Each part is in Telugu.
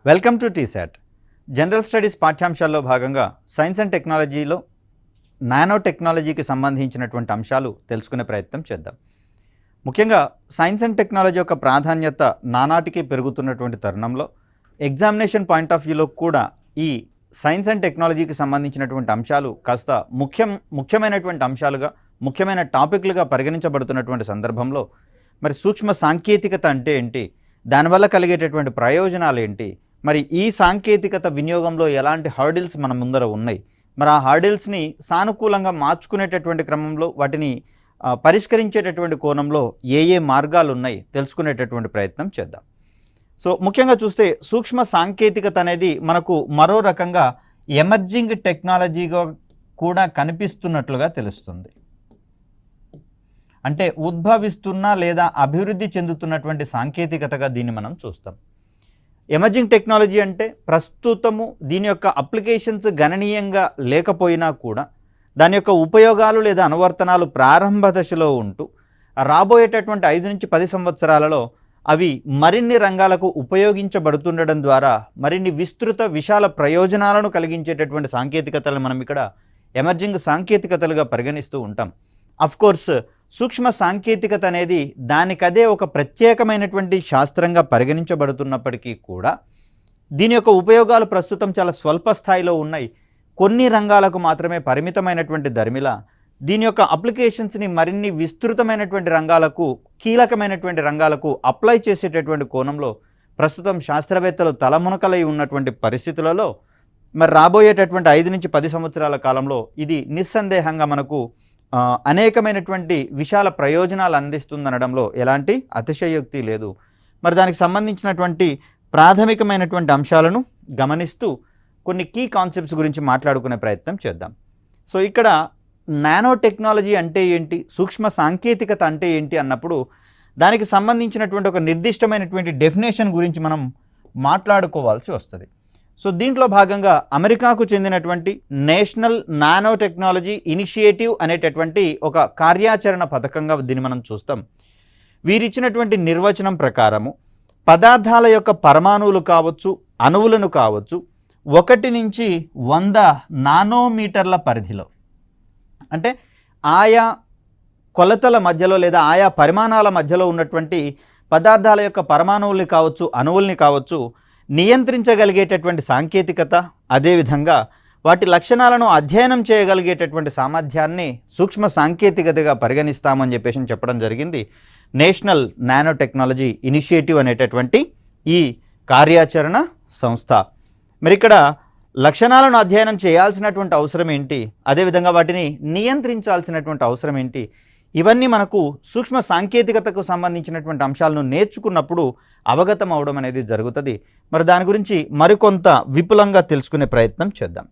Welcome to T-SAT. General studies పాఠ్యాంశాల్లో భాగంగా సైన్స్ అండ్ టెక్నాలజీలో నానో టెక్నాలజీకి సంబంధించినటువంటి అంశాలు తెలుసుకునే ప్రయత్నం చేద్దాం. ముఖ్యంగా సైన్స్ అండ్ టెక్నాలజీ యొక్క ప్రాధాన్యత నానాటికి పెరుగుతున్నటువంటి తరుణంలో ఎగ్జామినేషన్ పాయింట్ ఆఫ్ వ్యూలో కూడా ఈ సైన్స్ అండ్ టెక్నాలజీకి సంబంధించినటువంటి అంశాలు కాస్త ముఖ్యమైనటువంటి అంశాలుగా, ముఖ్యమైన టాపిక్లుగా పరిగణించబడుతున్నటువంటి సందర్భంలో మరి సూక్ష్మ సాంకేతికత అంటే ఏంటి, దానివల్ల కలిగేటటువంటి ప్రయోజనాలు ఏంటి, మరి ఈ సాంకేతికత వినియోగంలో ఎలాంటి హర్డిల్స్ మన ముందర ఉన్నాయి, మరి ఆ హర్డిల్స్ని సానుకూలంగా మార్చుకునేటటువంటి క్రమంలో వాటిని పరిష్కరించేటటువంటి కోణంలో ఏ మార్గాలు ఉన్నాయి తెలుసుకునేటటువంటి ప్రయత్నం చేద్దాం. సో ముఖ్యంగా చూస్తే సూక్ష్మ సాంకేతికత అనేది మనకు మరో రకంగా ఎమర్జింగ్ టెక్నాలజీగా కూడా కనిపిస్తున్నట్లుగా తెలుస్తుంది. అంటే ఉద్భవిస్తున్న లేదా అభివృద్ధి చెందుతున్నటువంటి సాంకేతికతగా దీన్ని మనం చూస్తాం. ఎమర్జింగ్ టెక్నాలజీ అంటే ప్రస్తుతము దీని యొక్క అప్లికేషన్స్ గణనీయంగా లేకపోయినా కూడా దాని యొక్క ఉపయోగాలు లేదా అనువర్తనాలు ప్రారంభ దశలో ఉంటూ రాబోయేటటువంటి 5 నుంచి 10 సంవత్సరాలలో అవి మరిన్ని రంగాలకు ఉపయోగించబడుతుండడం ద్వారా మరిన్ని విశాల ప్రయోజనాలను కలిగించేటటువంటి సాంకేతికతలను మనం ఇక్కడ ఎమర్జింగ్ సాంకేతికతలుగా పరిగణిస్తూ ఉంటాం. అఫ్కోర్స్ సూక్ష్మ సాంకేతికత అనేది దానికదే ఒక ప్రత్యేకమైనటువంటి శాస్త్రంగా పరిగణించబడుతున్నప్పటికీ కూడా దీని యొక్క ఉపయోగాలు ప్రస్తుతం చాలా స్వల్ప స్థాయిలో ఉన్నాయి. కొన్ని రంగాలకు మాత్రమే పరిమితమైనటువంటి ధర్మిల దీని యొక్క అప్లికేషన్స్ని మరిన్ని విస్తృతమైనటువంటి రంగాలకు, కీలకమైనటువంటి రంగాలకు అప్లై చేసేటటువంటి కోణంలో ప్రస్తుతం శాస్త్రవేత్తలు తలమునకలై ఉన్నటువంటి పరిస్థితులలో మరి రాబోయేటటువంటి 5 నుంచి 10 సంవత్సరాల కాలంలో ఇది నిస్సందేహంగా మనకు అనేకమైనటువంటి విశాల ప్రయోజనాలు అందిస్తుందనడంలో ఎలాంటి అతిశయోక్తి లేదు. మరి దానికి సంబంధించినటువంటి ప్రాథమికమైనటువంటి అంశాలను గమనిస్తూ కొన్ని కీ కాన్సెప్ట్స్ గురించి మాట్లాడుకునే ప్రయత్నం చేద్దాం. సో ఇక్కడ నానో టెక్నాలజీ అంటే ఏంటి, సూక్ష్మ సాంకేతికత అంటే ఏంటి అన్నప్పుడు దానికి సంబంధించినటువంటి ఒక నిర్దిష్టమైనటువంటి డెఫినేషన్ గురించి మనం మాట్లాడుకోవాల్సి వస్తుంది. సో దీంట్లో భాగంగా అమెరికాకు చెందినటువంటి నేషనల్ నానో టెక్నాలజీ ఇనిషియేటివ్ అనేటటువంటి ఒక కార్యాచరణ పథకంగా దీన్ని మనం చూస్తాం. వీరిచ్చినటువంటి నిర్వచనం ప్రకారము పదార్థాల యొక్క పరమాణువులు కావచ్చు, అణువులను కావచ్చు 1 నుంచి 100 నానోమీటర్ల పరిధిలో, అంటే ఆయా కొలతల మధ్యలో లేదా ఆయా పరిమాణాల మధ్యలో ఉన్నటువంటి పదార్థాల యొక్క పరమాణువుల్ని కావచ్చు, అణువుల్ని కావచ్చు నియంత్రించగలిగేటటువంటి సాంకేతికత, అదేవిధంగా వాటి లక్షణాలను అధ్యయనం చేయగలిగేటటువంటి సామర్థ్యాన్ని సూక్ష్మ సాంకేతికతగా పరిగణిస్తామని చెప్పడం జరిగింది నేషనల్ నానో టెక్నాలజీ ఇనిషియేటివ్ అనేటటువంటి ఈ కార్యాచరణ సంస్థ. మరి ఇక్కడ లక్షణాలను అధ్యయనం చేయాల్సినటువంటి అవసరం ఏంటి, అదేవిధంగా వాటిని నియంత్రించాల్సినటువంటి అవసరం ఏంటి, ఇవన్నీ మనకు సూక్ష్మ సాంకేతికతకు సంబంధించినటువంటి అంశాలను నేర్చుకున్నప్పుడు అవగతం అవడం అనేది జరుగుతుంది. మరి దాని గురించి మరికొంత విపులంగా తెలుసుకునే ప్రయత్నం చేద్దాం.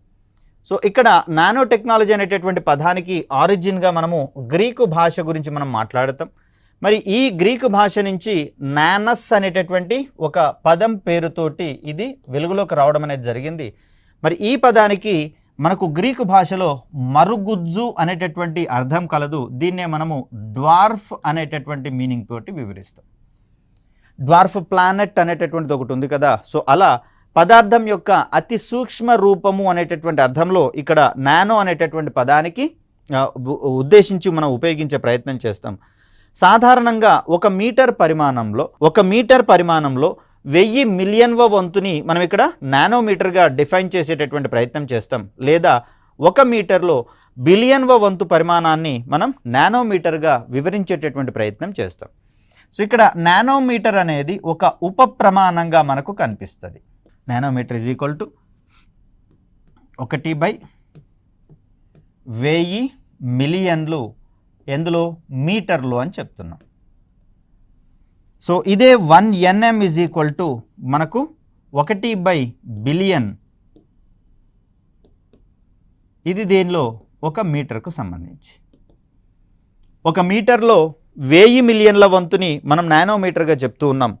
సో ఇక్కడ నానో టెక్నాలజీ అనేటటువంటి పదానికి ఆరిజిన్గా మనము గ్రీకు భాష గురించి మనం మాట్లాడతాం. మరి ఈ గ్రీకు భాష నుంచి నానస్ అనేటటువంటి ఒక పదం పేరుతోటి ఇది వెలుగులోకి రావడం అనేది జరిగింది. మరి ఈ పదానికి మనకు గ్రీకు భాషలో మరుగుజ్జు అనేటటువంటి అర్థం కలదు. దీన్నే మనము డ్వార్ఫ్ అనేటటువంటి మీనింగ్ తోటి వివరిస్తాం. డ్వార్ఫ్ ప్లానెట్ అనేటటువంటిది ఒకటి ఉంది కదా. సో అలా పదార్థం యొక్క అతి సూక్ష్మ రూపము అనేటటువంటి అర్థంలో ఇక్కడ నానో అనేటటువంటి పదానికి ఉద్దేశించి మనం ఉపయోగించే ప్రయత్నం చేస్తాం. సాధారణంగా 1 మీటర్ పరిమాణంలో 1000 మిలియన్వ వంతుని మనం ఇక్కడ నానోమీటర్గా డిఫైన్ చేసేటటువంటి ప్రయత్నం చేస్తాం, లేదా 1 మీటర్లో బిలియన్వ వంతు పరిమాణాన్ని మనం నానోమీటర్గా వివరించేటటువంటి ప్రయత్నం చేస్తాం. సో ఇక్కడ నానోమీటర్ అనేది ఒక ఉప ప్రమాణంగా మనకు కనిపిస్తుంది. నానోమీటర్ ఈజ్ ఈక్వల్ టు 1/1000 మిలియన్లు ఎందులో మీటర్లు అని చెప్తున్నాం. సో ఇదే 1 NM ఈజ్ ఈక్వల్ టు మనకు 1/బిలియన్. ఇది దేనిలో 1 మీటర్కు సంబంధించి. 1 మీటర్లో 1000 మిలియన్ల వంతుని మనం నానోమీటర్గా చెప్తూ ఉన్నాం.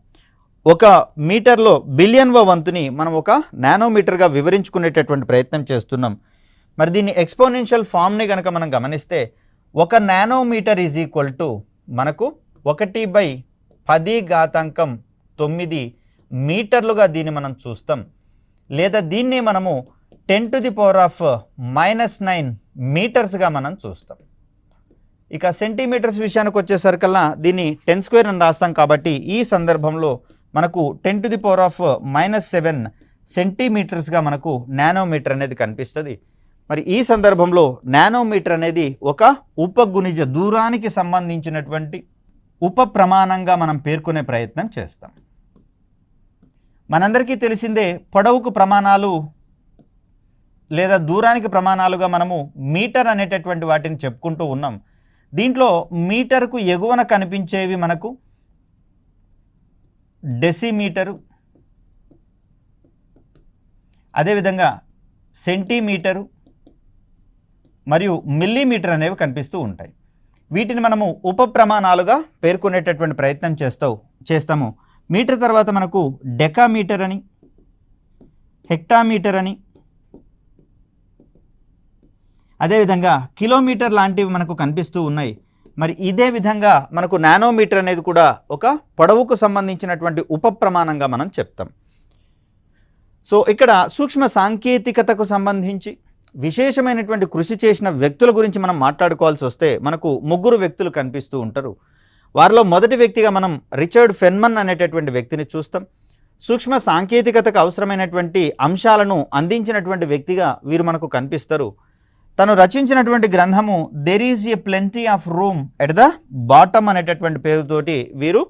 1 మీటర్లో బిలియన్వ వంతుని మనం ఒక నానోమీటర్గా వివరించుకునేటటువంటి ప్రయత్నం చేస్తున్నాం. మరి దీన్ని ఎక్స్పోనెన్షియల్ ఫామ్ని కనుక మనం గమనిస్తే 1 నానోమీటర్ ఈజ్ ఈక్వల్ టు మనకు 1/10⁹ మీటర్లుగా దీన్ని మనం చూస్తాం, లేదా దీన్ని మనము 10⁻⁻⁹ మీటర్స్గా మనం చూస్తాం. ఇక సెంటీమీటర్స్ విషయానికి వచ్చేసరికల్లా దీన్ని 10² అని రాస్తాం కాబట్టి ఈ సందర్భంలో మనకు 10⁻⁻7 సెంటీమీటర్స్గా మనకు నానోమీటర్ అనేది కనిపిస్తుంది. మరి ఈ సందర్భంలో నానోమీటర్ అనేది ఒక ఉపగుణిజ దూరానికి సంబంధించినటువంటి ఉప ప్రమాణంగా మనం పేర్కొనే ప్రయత్నం చేస్తాం. మనందరికీ తెలిసిందే పొడవుకు ప్రమాణాలు లేదా దూరానికి ప్రమాణాలుగా మనము మీటర్ అనేటటువంటి వాటిని చెప్పుకుంటూ ఉన్నాం. దీంట్లో మీటర్కు ఎగువన కనిపించేవి మనకు డెసిమీటరు, అదేవిధంగా సెంటీమీటరు మరియు మిల్లీమీటర్ అనేవి కనిపిస్తూ ఉంటాయి. వీటిని మనము ఉప ప్రమాణాలుగా పేర్కొనేటటువంటి ప్రయత్నం చేస్తాము. మీటర్ తర్వాత మనకు డెకామీటర్ అని, హెక్టామీటర్ అని, అదేవిధంగా కిలోమీటర్ లాంటివి మనకు కనిపిస్తూ ఉన్నాయి. మరి ఇదే విధంగా మనకు నానోమీటర్ అనేది కూడా ఒక పొడవుకు సంబంధించినటువంటి ఉప ప్రమాణంగా మనం చెప్తాం. సో ఇక్కడ సూక్ష్మ సాంకేతికతకు సంబంధించి విశేషమైనటువంటి కృషి చేసిన వ్యక్తుల గురించి మనం మాట్లాడుకోవాల్సి వస్తే మనకు 3 వ్యక్తులు కనిపిస్తూ ఉంటారు. వారిలో మొదటి వ్యక్తిగా మనం రిచర్డ్ ఫెన్మన్ అనేటటువంటి వ్యక్తిని చూస్తాం. సూక్ష్మ సాంకేతికతకు అవసరమైనటువంటి అంశాలను అందించినటువంటి వ్యక్తిగా వీరు మనకు కనిపిస్తారు. తను రచించినటువంటి గ్రంథము there is a plenty of room at the bottom అనేటటువంటి పేరుతోటి వీరు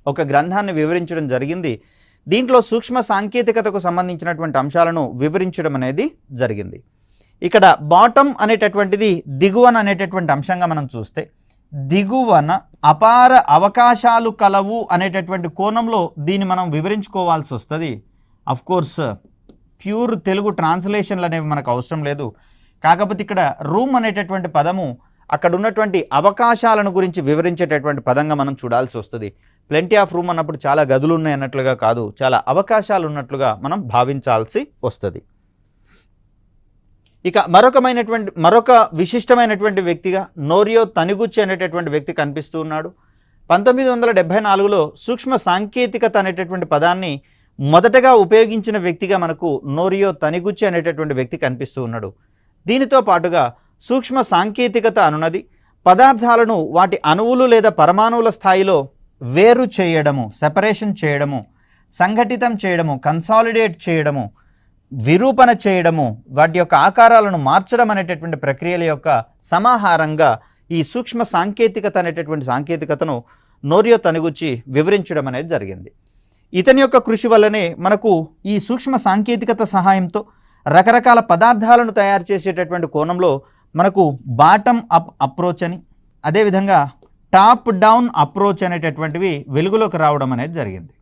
ఒక గ్రంథాన్ని వివరించడం జరిగింది. దీంట్లో సూక్ష్మ సాంకేతికతకు సంబంధించినటువంటి అంశాలను వివరించడం అనేది జరిగింది. ఇక్కడ బాటమ్ అనేటటువంటిది దిగువన అనేటటువంటి అంశంగా మనం చూస్తే, దిగువన అపార అవకాశాలు కలవు అనేటటువంటి కోణంలో దీన్ని మనం వివరించుకోవాల్సి వస్తుంది. అఫ్ కోర్స్ ప్యూర్ తెలుగు ట్రాన్స్లేషన్లు అనేవి మనకు అవసరం లేదు. కాకపోతే ఇక్కడ రూమ్ అనేటటువంటి పదము అక్కడ ఉన్నటువంటి అవకాశాలను గురించి వివరించేటటువంటి పదంగా మనం చూడాల్సి వస్తుంది. ప్లెంటీ ఆఫ్ రూమ్ అన్నప్పుడు చాలా గదులు ఉన్నాయి అన్నట్లుగా కాదు, చాలా అవకాశాలు ఉన్నట్లుగా మనం భావించాల్సి వస్తుంది. ఇక మరొక విశిష్టమైనటువంటి వ్యక్తిగా నోరియో తనిగుచ్చి అనేటటువంటి వ్యక్తి కనిపిస్తూ ఉన్నాడు. 1974లో సూక్ష్మ సాంకేతికత అనేటటువంటి పదాన్ని మొదటగా ఉపయోగించిన వ్యక్తిగా మనకు నోరియో తనిగుచ్చి అనేటటువంటి వ్యక్తి కనిపిస్తూ ఉన్నాడు. దీనితో పాటుగా సూక్ష్మ సాంకేతికత అనున్నది పదార్థాలను వాటి అణువులు లేదా పరమాణువుల స్థాయిలో వేరు చేయడము, సెపరేషన్ చేయడము, సంఘటితం చేయడము, కన్సాలిడేట్ చేయడము, విరూపణ చేయడము, వాటి యొక్క ఆకారాలను మార్చడం అనేటటువంటి ప్రక్రియల యొక్క సమాహారంగా ఈ సూక్ష్మ సాంకేతికత అనేటటువంటి సాంకేతికతను నోరియో తనిగుచ్చి వివరించడం అనేది జరిగింది. ఇతని యొక్క కృషి వల్లనే మనకు ఈ సూక్ష్మ సాంకేతికత సహాయంతో రకరకాల పదార్థాలను తయారు చేసేటటువంటి కోణంలో మనకు బాటమ్ అప్ అప్రోచ్ అని, అదేవిధంగా టాప్ డౌన్ అప్రోచ్ అనేటటువంటివి వెలుగులోకి రావడం అనేది జరిగింది.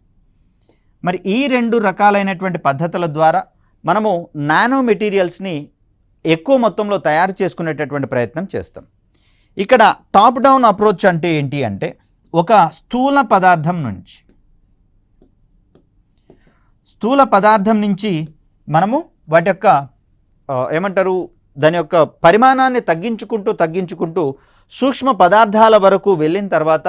మరి ఈ 2 రకాలైనటువంటి పద్ధతుల ద్వారా మనము నానో మెటీరియల్స్ని ఎక్కువ మొత్తంలో తయారు చేసుకునేటటువంటి ప్రయత్నం చేస్తాం. ఇక్కడ టాప్ డౌన్ అప్రోచ్ అంటే ఏంటి అంటే, ఒక స్థూల పదార్థం నుంచి మనము వాటి యొక్క దాని యొక్క పరిమాణాన్ని తగ్గించుకుంటూ సూక్ష్మ పదార్థాల వరకు వెళ్ళిన తర్వాత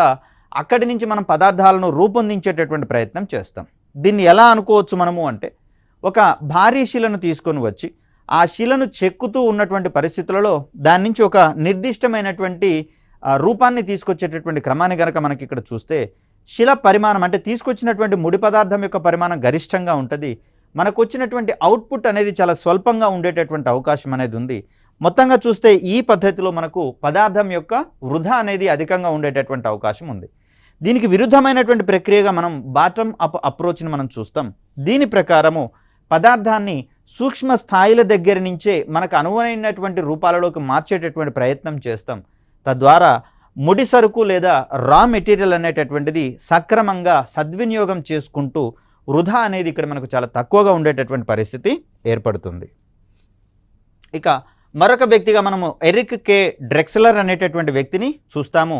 అక్కడి నుంచి మనం పదార్థాలను రూపొందించేటటువంటి ప్రయత్నం చేస్తాం. దీన్ని ఎలా అనుకోవచ్చు మనము అంటే, ఒక భారీ శిలను తీసుకొని వచ్చి ఆ శిలను చెక్కుతూ ఉన్నటువంటి పరిస్థితులలో దాని నుంచి ఒక నిర్దిష్టమైనటువంటి రూపాన్ని తీసుకొచ్చేటటువంటి క్రమాన్ని కనుక మనకి ఇక్కడ చూస్తే, శిల పరిమాణం అంటే తీసుకొచ్చినటువంటి ముడి పదార్థం యొక్క పరిమాణం గరిష్టంగా ఉంటుంది. మనకు వచ్చినటువంటి అవుట్పుట్ అనేది చాలా స్వల్పంగా ఉండేటటువంటి అవకాశం అనేది ఉంది. మొత్తంగా చూస్తే ఈ పద్ధతిలో మనకు పదార్థం యొక్క వృధా అనేది అధికంగా ఉండేటటువంటి అవకాశం ఉంది. దీనికి విరుద్ధమైనటువంటి ప్రక్రియగా మనం బాటమ్ అప్ అప్రోచ్ని మనం చూస్తాం. దీని ప్రకారము పదార్థాన్ని సూక్ష్మ స్థాయిల దగ్గర నుంచే మనకు అనువైనటువంటి రూపాలలోకి మార్చేటటువంటి ప్రయత్నం చేస్తాం. తద్వారా ముడి సరుకు లేదా రా మెటీరియల్ అనేటటువంటిది సక్రమంగా సద్వినియోగం చేసుకుంటూ వృధా అనేది ఇక్కడ మనకు చాలా తక్కువగా ఉండేటటువంటి పరిస్థితి ఏర్పడుతుంది. ఇక మరొక వ్యక్తిగా మనము ఎరిక్ కే డ్రెక్స్లర్ అనేటటువంటి వ్యక్తిని చూస్తాము.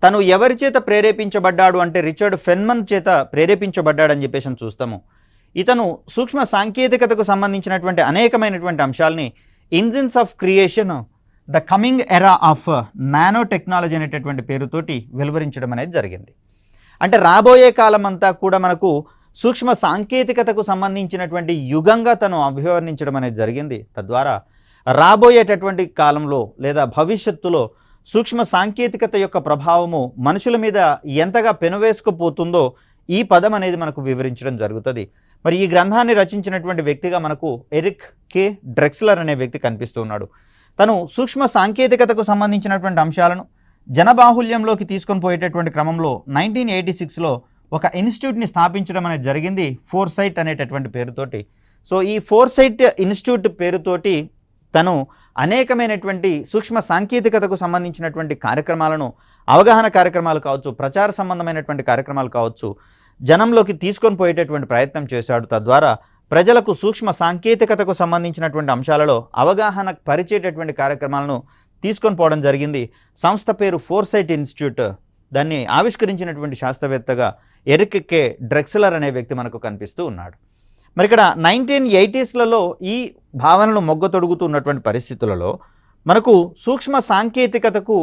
తను ఎవరి చేత ప్రేరేపించబడ్డాడు అంటే రిచర్డ్ ఫెన్మన్ చేత ప్రేరేపించబడ్డాడని చెప్పేసి చూస్తాము. ఇతను సూక్ష్మ సాంకేతికతకు సంబంధించినటువంటి అనేకమైనటువంటి అంశాలని engines of creation the coming era of nano technology అనేటటువంటి పేరుతోటి వెలువరించడం అనేది జరిగింది. అంటే రాబోయే కాలం అంతా కూడా మనకు సూక్ష్మ సాంకేతికతకు సంబంధించినటువంటి యుగంగా తను అభివర్ణించడం అనేది జరిగింది. తద్వారా రాబోయేటటువంటి కాలంలో లేదా భవిష్యత్తులో సూక్ష్మ సాంకేతికత యొక్క ప్రభావము మనుషుల మీద ఎంతగా పెనువేసుకుపోతుందో ఈ పదం అనేది మనకు వివరించడం జరుగుతుంది. మరి ఈ గ్రంథాన్ని రచించినటువంటి వ్యక్తిగా మనకు ఎరిక్ కే డ్రెక్స్లర్ అనే వ్యక్తి కనిపిస్తూ ఉన్నాడు. తను సూక్ష్మ సాంకేతికతకు సంబంధించినటువంటి అంశాలను జనబాహుల్యంలోకి తీసుకొని పోయేటటువంటి క్రమంలో 1986లో ఒక ఇన్స్టిట్యూట్ని స్థాపించడం అనేది జరిగింది, ఫోర్సైట్ అనేటటువంటి పేరుతోటి. సో ఈ ఫోర్సైట్ ఇన్స్టిట్యూట్ పేరుతోటి తను అనేకమైనటువంటి సూక్ష్మ సాంకేతికతకు సంబంధించినటువంటి కార్యక్రమాలను, అవగాహన కార్యక్రమాలు కావచ్చు, ప్రచార సంబంధమైనటువంటి కార్యక్రమాలు కావచ్చు, జనంలోకి తీసుకొని పోయేటటువంటి ప్రయత్నం చేశాడు. తద్వారా ప్రజలకు సూక్ష్మ సాంకేతికతకు సంబంధించినటువంటి అంశాలలో అవగాహన పరిచేటటువంటి కార్యక్రమాలను తీసుకొని పోవడం జరిగింది. సంస్థ పేరు ఫోర్సైట్ ఇన్స్టిట్యూట్. దాన్ని ఆవిష్కరించినటువంటి శాస్త్రవేత్తగా ఎరిక్ కే డ్రెక్స్లర్ అనే వ్యక్తి మనకు కనిపిస్తూ ఉన్నాడు. మరి ఇక్కడ 1980sలలో ఈ భావనలు మొగ్గతొడుగుతున్నటువంటి పరిస్థితులలో మనకు సూక్ష్మ సాంకేతికతకు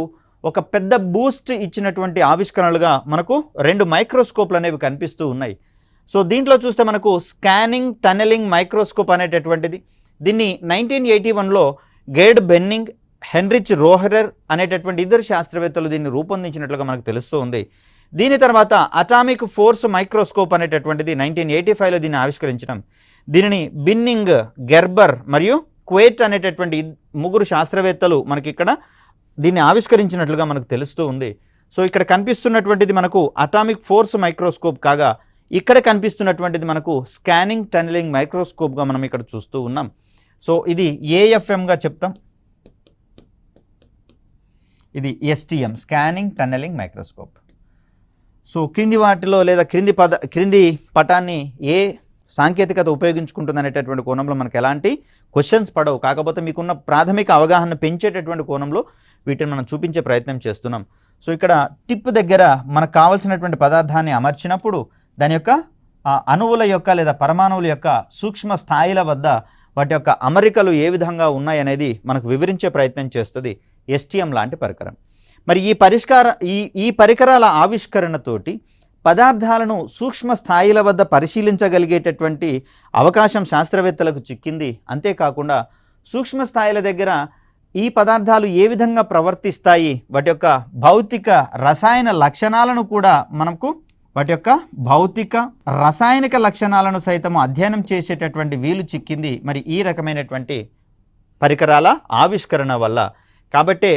ఒక పెద్ద బూస్ట్ ఇచ్చినటువంటి ఆవిష్కరణలుగా మనకు 2 మైక్రోస్కోప్లు అనేవి కనిపిస్తూ ఉన్నాయి. సో దీంట్లో చూస్తే మనకు స్కానింగ్ టనెలింగ్ మైక్రోస్కోప్ అనేటటువంటిది, దీన్ని 1981లో గేడ్ బెన్నింగ్, హెన్రిచ్ రోహరర్ అనేటటువంటి ఇద్దరు శాస్త్రవేత్తలు దీన్ని రూపొందించినట్లుగా మనకు తెలుస్తూ ఉంది. దీని తర్వాత అటామిక్ ఫోర్స్ మైక్రోస్కోప్ అనేటటువంటిది 1985లో దీన్ని ఆవిష్కరించడం. దీనిని బిన్నింగ్, గెర్బర్ మరియు క్వేట్ అనేటటువంటి 3 శాస్త్రవేత్తలు మనకి ఇక్కడ దీన్ని ఆవిష్కరించినట్లుగా మనకు తెలుస్తూ ఉంది. సో ఇక్కడ కనిపిస్తున్నటువంటిది మనకు అటామిక్ ఫోర్స్ మైక్రోస్కోప్ కాగా, ఇక్కడ కనిపిస్తున్నటువంటిది మనకు స్కానింగ్ టనెలింగ్ మైక్రోస్కోప్గా మనం ఇక్కడ చూస్తూ ఉన్నాం. సో ఇది ఏఎఫ్ఎంగా చెప్తాం, ఇది ఎస్టీఎం, స్కానింగ్ టనెలింగ్ మైక్రోస్కోప్. సో క్రింది వాటిలో లేదా క్రింది పటాన్ని ఏ సాంకేతికత ఉపయోగించుకుంటుంది అనేటటువంటి కోణంలో మనకు ఎలాంటి క్వశ్చన్స్ పడవు. కాకపోతే మీకున్న ప్రాథమిక అవగాహన పెంచేటటువంటి కోణంలో వీటిని మనం చూపించే ప్రయత్నం చేస్తున్నాం. సో ఇక్కడ టిప్ దగ్గర మనకు కావాల్సినటువంటి పదార్థాన్ని అమర్చినప్పుడు దాని యొక్క అణువుల యొక్క లేదా పరమాణువుల యొక్క సూక్ష్మ స్థాయిల వద్ద వాటి యొక్క అమరికలు ఏ విధంగా ఉన్నాయనేది మనకు వివరించే ప్రయత్నం చేస్తుంది ఎస్టీఎం లాంటి పరికరం. మరి ఈ పరికరాల ఆవిష్కరణతోటి పదార్థాలను సూక్ష్మ స్థాయిల వద్ద పరిశీలించగలిగేటటువంటి అవకాశం శాస్త్రవేత్తలకు చిక్కింది. అంతేకాకుండా సూక్ష్మ స్థాయిల దగ్గర ఈ పదార్థాలు ఏ విధంగా ప్రవర్తిస్తాయి, వాటి యొక్క భౌతిక రసాయన లక్షణాలను కూడా మనకు వాటి యొక్క భౌతిక రసాయనిక లక్షణాలను సైతం అధ్యయనం చేసేటటువంటి వీలు చిక్కింది మరి ఈ రకమైనటువంటి పరికరాల ఆవిష్కరణ వల్ల. కాబట్టే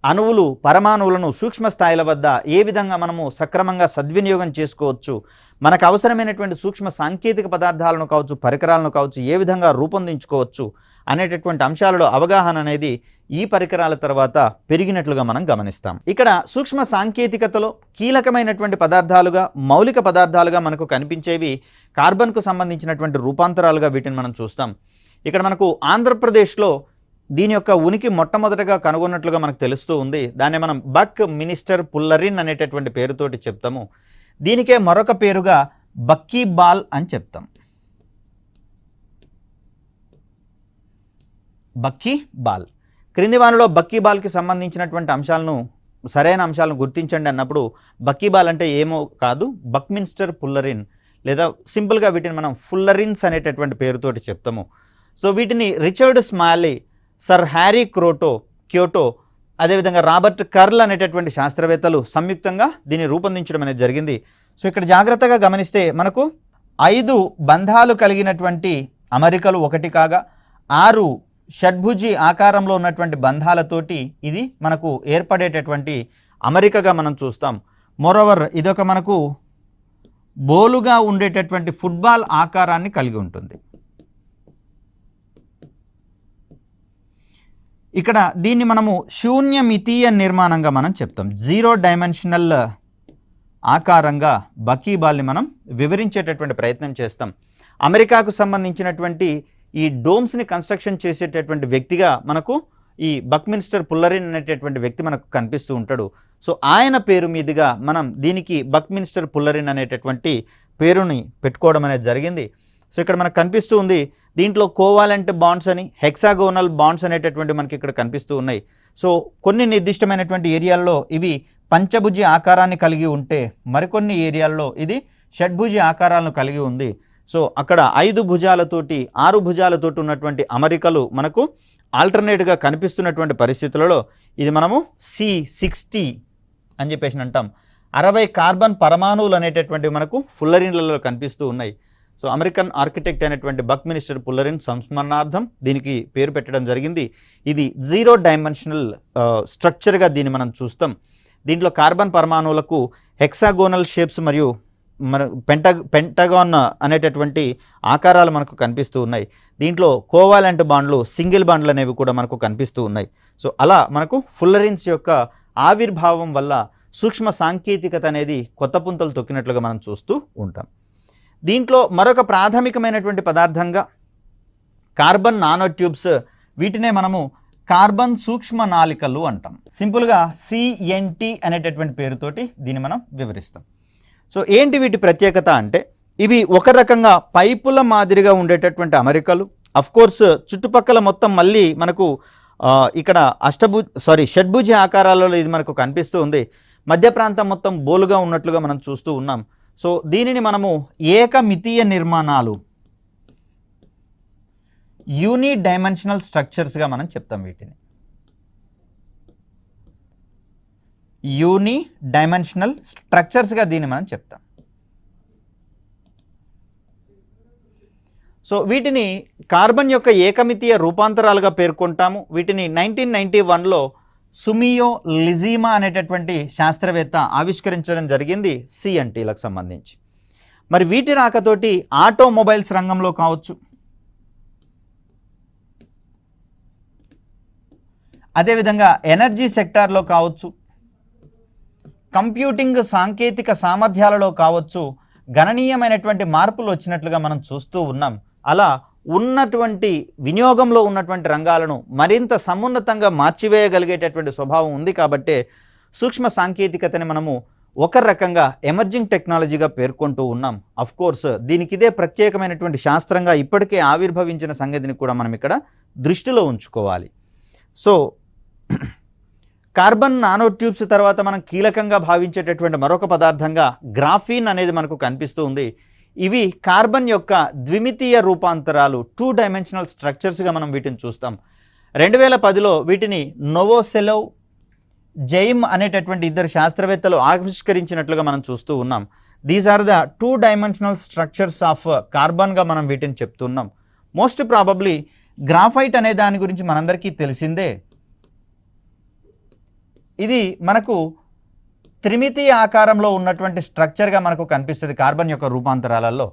అణువులు, పరమాణువులను సూక్ష్మ స్థాయిల వద్ద ఏ విధంగా మనము సక్రమంగా సద్వినియోగం చేసుకోవచ్చు, మనకు అవసరమైనటువంటి సూక్ష్మ సాంకేతిక పదార్థాలను కావచ్చు, పరికరాలను కావచ్చు ఏ విధంగా రూపొందించుకోవచ్చు అనేటటువంటి అంశాలలో అవగాహన అనేది ఈ పరికరాల తర్వాత పెరిగినట్లుగా మనం గమనిస్తాం. ఇక్కడ సూక్ష్మ సాంకేతికతలో కీలకమైనటువంటి పదార్థాలుగా, మౌలిక పదార్థాలుగా మనకు కనిపించేవి కార్బన్కు సంబంధించినటువంటి రూపాంతరాలుగా వీటిని మనం చూస్తాం. ఇక్కడ మనకు ఆంధ్రప్రదేశ్లో దీని యొక్క ఉనికి మొట్టమొదటగా కనుగొన్నట్లుగా మనకు తెలుస్తూ ఉంది. దాన్ని మనం బక్ మినిస్టర్ పుల్లరిన్ అనేటటువంటి పేరుతోటి చెప్తాము. దీనికే మరొక పేరుగా బక్కీ బాల్ అని చెప్తాం. బక్కీ బాల్. క్రింది వానిలో బక్కీ బాల్కి సంబంధించినటువంటి అంశాలను, సరైన అంశాలను గుర్తించండి అన్నప్పుడు బక్కీ బాల్ అంటే ఏమో కాదు, బక్మిన్స్టర్ పుల్లరిన్ లేదా సింపుల్గా వీటిని మనం ఫుల్లరిన్స్ అనేటటువంటి పేరుతోటి చెప్తాము. సో వీటిని రిచర్డ్ స్మాలీ, సర్ హ్యారీ క్యోటో అదేవిధంగా రాబర్ట్ కర్ల్ అనేటటువంటి శాస్త్రవేత్తలు సంయుక్తంగా దీన్ని రూపొందించడం అనేది జరిగింది. సో ఇక్కడ జాగ్రత్తగా గమనిస్తే మనకు 5 బంధాలు కలిగినటువంటి అమరికలు ఒకటి కాగా 6 షడ్భుజి ఆకారంలో ఉన్నటువంటి బంధాలతోటి ఇది మనకు ఏర్పడేటటువంటి అమరికగా మనం చూస్తాం. మోరోవర్ ఇదొక మనకు బోలుగా ఉండేటటువంటి ఫుట్బాల్ ఆకారాన్ని కలిగి ఉంటుంది. ఇక్కడ దీన్ని మనము శూన్యమితీయ నిర్మాణంగా మనం చెప్తాం. 0 డైమెన్షనల్ ఆకారంగా బక్కీ బాల్ని మనం వివరించేటటువంటి ప్రయత్నం చేస్తాం. అమెరికాకు సంబంధించినటువంటి ఈ డోమ్స్ని కన్స్ట్రక్షన్ చేసేటటువంటి వ్యక్తిగా మనకు ఈ బక్మిన్స్టర్ పుల్లరిన్ అనేటటువంటి వ్యక్తి మనకు కనిపిస్తూ ఉంటాడు. సో ఆయన పేరు మీదుగా మనం దీనికి బక్మిన్స్టర్ పుల్లరిన్ అనేటటువంటి పేరుని పెట్టుకోవడం అనేది జరిగింది. సో ఇక్కడ మనకు కనిపిస్తూ ఉంది, దీంట్లో కోవాలెంట్ బాండ్స్ అని, హెక్సాగోనల్ బాండ్స్ అనేటటువంటి మనకి ఇక్కడ కనిపిస్తూ ఉన్నాయి. సో కొన్ని నిర్దిష్టమైనటువంటి ఏరియాల్లో ఇవి పంచభుజి ఆకారాన్ని కలిగి ఉంటే మరికొన్ని ఏరియాల్లో ఇది షడ్భుజ ఆకారాలను కలిగి ఉంది. సో అక్కడ 5 భుజాలతోటి 6 భుజాలతోటి ఉన్నటువంటి అమరికలు మనకు ఆల్టర్నేట్గా కనిపిస్తున్నటువంటి పరిస్థితులలో ఇది మనము C60 అని చెప్పేసి అంటాం. 60 కార్బన్ పరమాణువులు అనేటటువంటివి మనకు ఫుల్లరిన్లలో కనిపిస్తూ ఉన్నాయి. సో అమెరికన్ ఆర్కిటెక్ట్ అయినటువంటి బక్మినిస్టర్ పుల్లరిన్ సంస్మరణార్థం దీనికి పేరు పెట్టడం జరిగింది. ఇది 0 డైమెన్షనల్ స్ట్రక్చర్గా దీన్ని మనం చూస్తాం. దీంట్లో కార్బన్ పరమాణువులకు హెక్సాగోనల్ షేప్స్ మరియు మన పెంటగాన్ అనేటటువంటి ఆకారాలు మనకు కనిపిస్తూ ఉన్నాయి. దీంట్లో కోవాలెంట్ బాండ్లు, సింగిల్ బాండ్లు అనేవి కూడా మనకు కనిపిస్తూ ఉన్నాయి. సో అలా మనకు ఫుల్లరిన్స్ యొక్క ఆవిర్భావం వల్ల సూక్ష్మ సాంకేతికత అనేది కొత్త పుంతలు తొక్కినట్లుగా మనం చూస్తూ ఉంటాం. దీంట్లో మరొక ప్రాథమికమైనటువంటి పదార్థంగా కార్బన్ నానో ట్యూబ్స్, వీటినే మనము కార్బన్ సూక్ష్మ నాళికలు అంటాం. సింపుల్గా CNT అనేటటువంటి పేరుతోటి దీన్ని మనం వివరిస్తాం. సో ఏంటి వీటి ప్రత్యేకత అంటే ఇవి ఒక రకంగా పైపుల మాదిరిగా ఉండేటటువంటి అమరికలు. అఫ్కోర్స్ చుట్టుపక్కల మొత్తం మళ్ళీ మనకు ఇక్కడ షడ్భుజ ఆకారాలలో ఇది మనకు కనిపిస్తూ ఉంది. మధ్య ప్రాంతం మొత్తం బోలుగా ఉన్నట్లుగా మనం చూస్తూ ఉన్నాం. సో దీనిని మనము ఏకమితీయ నిర్మాణాలు, యూని డైమెన్షనల్ స్ట్రక్చర్స్గా మనం చెప్తాం. వీటిని యూని డైమెన్షనల్ స్ట్రక్చర్స్గా దీన్ని మనం చెప్తాం. సో వీటిని కార్బన్ యొక్క ఏకమితీయ రూపాంతరాలుగా పేర్కొంటాము. వీటిని 1991లో సుమియో లిజిమా అనేటటువంటి శాస్త్రవేత్త ఆవిష్కరించడం జరిగింది CNTలకు సంబంధించి. మరి వీటి రాకతోటి ఆటోమొబైల్స్ రంగంలో కావచ్చు, అదేవిధంగా ఎనర్జీ సెక్టార్లో కావచ్చు, కంప్యూటింగ్ సాంకేతిక సామర్థ్యాలలో కావచ్చు గణనీయమైనటువంటి మార్పులు వచ్చినట్లుగా మనం చూస్తూ ఉన్నాం. అలా ఉన్నటువంటి వినియోగంలో ఉన్నటువంటి రంగాలను మరింత సమున్నతంగా మార్చివేయగలిగేటటువంటి స్వభావం ఉంది. కాబట్టే సూక్ష్మ సాంకేతికతని మనము ఒక రకంగా ఎమర్జింగ్ టెక్నాలజీగా పేర్కొంటూ ఉన్నాం. అఫ్కోర్స్ దీనికి ఇదే ప్రత్యేకమైనటువంటి శాస్త్రంగా ఇప్పటికే ఆవిర్భవించిన సంగతిని కూడా మనం ఇక్కడ దృష్టిలో ఉంచుకోవాలి. సో కార్బన్ నానో ట్యూబ్స్ తర్వాత మనం కీలకంగా భావించేటటువంటి మరొక పదార్థంగా గ్రాఫీన్ అనేది మనకు కనిపిస్తూ ఉంది. ఇవి కార్బన్ యొక్క ద్విమితీయ రూపాంతరాలు, 2 డైమెన్షనల్ స్ట్రక్చర్స్గా మనం వీటిని చూస్తాం. 2010లో వీటిని నోవోసెలోవ్, జైమ్ అనేటటువంటి 2 శాస్త్రవేత్తలు ఆవిష్కరించినట్లుగా మనం చూస్తూ ఉన్నాం. These are the 2 dimensional structures of కార్బన్గా మనం వీటిని చెప్తున్నాం. మోస్ట్ ప్రాబబ్లీ గ్రాఫైట్ అనే దాని గురించి మనందరికీ తెలిసిందే. ఇది మనకు త్రిమితీయ ఆకారంలో ఉన్నటువంటి స్ట్రక్చర్గా మనకు కనిపిస్తుంది కార్బన్ యొక్క రూపాంతరాలలో.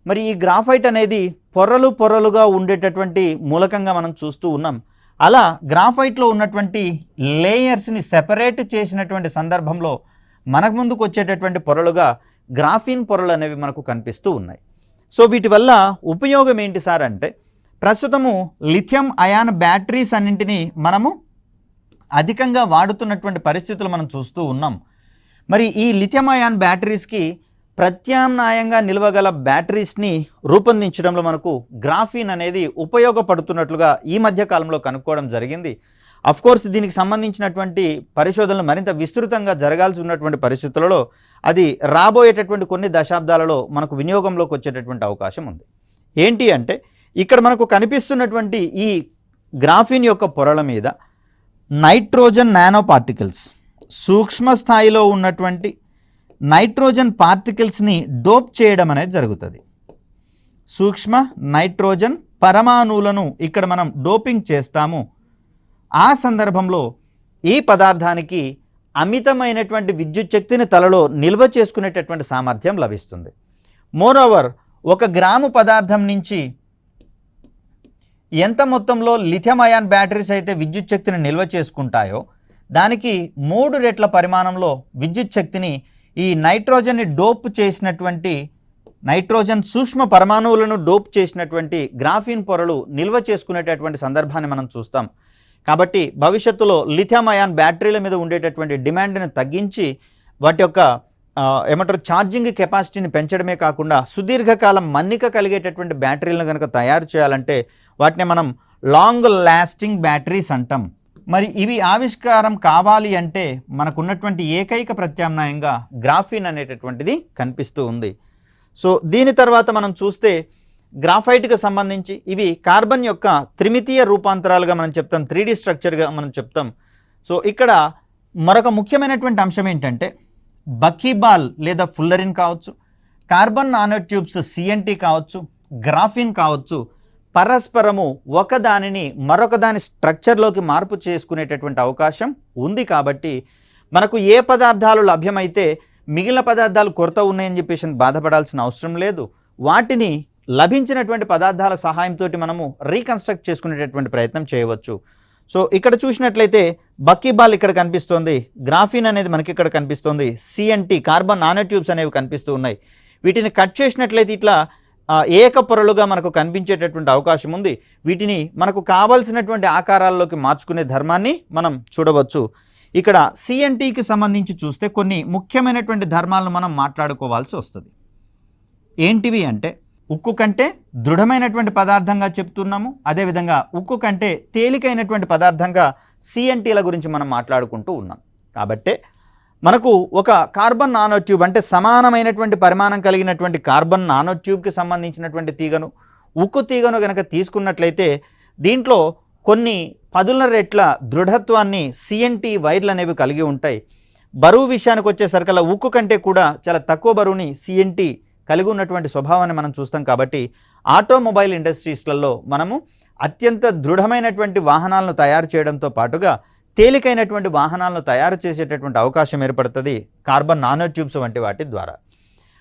మరి ఈ గ్రాఫైట్ అనేది పొరలుగా ఉండేటటువంటి మూలకంగా మనం చూస్తూ ఉన్నాం. అలా గ్రాఫైట్లో ఉన్నటువంటి లేయర్స్ని సెపరేట్ చేసినటువంటి సందర్భంలో మనకు ముందుకు వచ్చేటటువంటి పొరలుగా గ్రాఫీన్ పొరలు అనేవి మనకు కనిపిస్తూ ఉన్నాయి. సో వీటి వల్ల ఉపయోగం ఏంటి సార్ అంటే, ప్రస్తుతము లిథియం అయాన్ బ్యాటరీస్ అన్నింటినీ మనము అధికంగా వాడుతున్నటువంటి పరిస్థితులు మనం చూస్తూ ఉన్నాం. మరి ఈ లిథియం అయాన్ బ్యాటరీస్కి ప్రత్యామ్నాయంగా నిలవగల బ్యాటరీస్ని రూపొందించడంలో మనకు గ్రాఫీన్ అనేది ఉపయోగపడుతున్నట్లుగా ఈ మధ్య కాలంలో కనుక్కోవడం జరిగింది. అఫ్కోర్స్ దీనికి సంబంధించినటువంటి పరిశోధనలు మరింత విస్తృతంగా జరగాల్సి ఉన్నటువంటి పరిస్థితులలో అది రాబోయేటటువంటి కొన్ని దశాబ్దాలలో మనకు వినియోగంలోకి వచ్చేటటువంటి అవకాశం ఉంది. ఏంటి అంటే ఇక్కడ మనకు కనిపిస్తున్నటువంటి ఈ గ్రాఫీన్ యొక్క పొరల మీద నైట్రోజన్ నానో పార్టికల్స్, సూక్ష్మ స్థాయిలో ఉన్నటువంటి నైట్రోజన్ పార్టికల్స్ని డోప్ చేయడం అనేది జరుగుతుంది. సూక్ష్మ నైట్రోజన్ పరమాణువులను ఇక్కడ మనం డోపింగ్ చేస్తాము. ఆ సందర్భంలో ఈ పదార్థానికి అమితమైనటువంటి విద్యుత్ శక్తిని తలలో నిల్వ చేసుకునేటటువంటి సామర్థ్యం లభిస్తుంది. మోరోవర్ 1 గ్రాము పదార్థం నుంచి ఎంత మొత్తంలో లిథియం అయాన్ బ్యాటరీస్ అయితే విద్యుత్ శక్తిని నిల్వ చేసుకుంటాయో దానికి 3 రెట్ల పరిమాణంలో విద్యుత్ శక్తిని ఈ నైట్రోజన్ని డోప్ చేసినటువంటి, నైట్రోజన్ సూక్ష్మ పరమాణువులను డోప్ చేసినటువంటి గ్రాఫీన్ పొరలు నిల్వ చేసుకునేటటువంటి సందర్భాన్ని మనం చూస్తాం. కాబట్టి భవిష్యత్తులో లిథియం అయాన్ బ్యాటరీల మీద ఉండేటటువంటి డిమాండ్ని తగ్గించి వాటి యొక్క ఛార్జింగ్ కెపాసిటీని పెంచడమే కాకుండా సుదీర్ఘకాలం మన్నిక కలిగేటటువంటి బ్యాటరీలను కనుక తయారు చేయాలంటే వాటిని మనం లాంగ్ లాస్టింగ్ బ్యాటరీస్ అంటాం. మరి ఇవి ఆవిష్కారం కావాలి అంటే మనకున్నటువంటి ఏకైక ప్రత్యామ్నాయంగా గ్రాఫీన్ అనేటటువంటిది కనిపిస్తూ ఉంది. సో దీని తర్వాత మనం చూస్తే గ్రాఫైట్కి సంబంధించి ఇవి కార్బన్ యొక్క త్రిమితీయ రూపాంతరాలుగా మనం చెప్తాం, 3D స్ట్రక్చర్గా మనం చెప్తాం. సో ఇక్కడ మరొక ముఖ్యమైనటువంటి అంశం ఏంటంటే బకీబాల్ లేదా ఫుల్లరిన్ కావచ్చు, కార్బన్ నానో ట్యూబ్స్ CNT కావచ్చు, గ్రాఫిన్ కావచ్చు, పరస్పరము ఒకదానిని మరొక దాని స్ట్రక్చర్లోకి మార్పు చేసుకునేటటువంటి అవకాశం ఉంది. కాబట్టి మనకు ఏ పదార్థాలు లభ్యమైతే మిగిలిన పదార్థాలు కొరత ఉన్నాయని చెప్పేసి బాధపడాల్సిన అవసరం లేదు. వాటిని లభించినటువంటి పదార్థాల సహాయంతో మనము రీకన్స్ట్రక్ట్ చేసుకునేటటువంటి ప్రయత్నం చేయవచ్చు. సో ఇక్కడ చూసినట్లయితే బకీబాల్ ఇక్కడ కనిపిస్తోంది, గ్రాఫిన్ అనేది మనకి ఇక్కడ కనిపిస్తోంది, CNT కార్బన్ నానో ట్యూబ్స్ అనేవి కనిపిస్తూ ఉన్నాయి. వీటిని కట్ చేసినట్లయితే ఇట్లా ఏక పొరలుగా మనకు కనిపించేటటువంటి అవకాశం ఉంది. వీటిని మనకు కావాల్సినటువంటి ఆకారాల్లోకి మార్చుకునే ధర్మాన్ని మనం చూడవచ్చు. ఇక్కడ CNTకి సంబంధించి చూస్తే కొన్ని ముఖ్యమైనటువంటి ధర్మాలను మనం మాట్లాడుకోవాల్సి వస్తుంది. ఏంటివి అంటే ఉక్కు కంటే దృఢమైనటువంటి పదార్థంగా చెప్తున్నాము, అదేవిధంగా ఉక్కు కంటే తేలికైనటువంటి పదార్థంగా CNTల గురించి మనం మాట్లాడుకుంటూ ఉన్నాం. కాబట్టి మనకు ఒక కార్బన్ నానో ట్యూబ్ అంటే సమానమైనటువంటి పరిమాణం కలిగినటువంటి కార్బన్ నానో ట్యూబ్కి సంబంధించినటువంటి తీగను, ఉక్కు తీగను కనుక తీసుకున్నట్లయితే దీంట్లో కొన్ని 10 రెట్ల దృఢత్వాన్ని CNT వైర్లు అనేవి కలిగి ఉంటాయి. బరువు విషయానికి వచ్చేసరికల్లా ఉక్కు కంటే కూడా చాలా తక్కువ బరువుని CNT కలిగి ఉన్నటువంటి స్వభావాన్ని మనం చూస్తాం. కాబట్టి ఆటోమొబైల్ ఇండస్ట్రీస్లలో మనము అత్యంత దృఢమైనటువంటి వాహనాలను తయారు చేయడంతో పాటుగా తేలికైనటువంటి వాహనాలను తయారు చేసేటటువంటి అవకాశం ఏర్పడుతుంది కార్బన్ నానో ట్యూబ్స్ వంటి వాటి ద్వారా.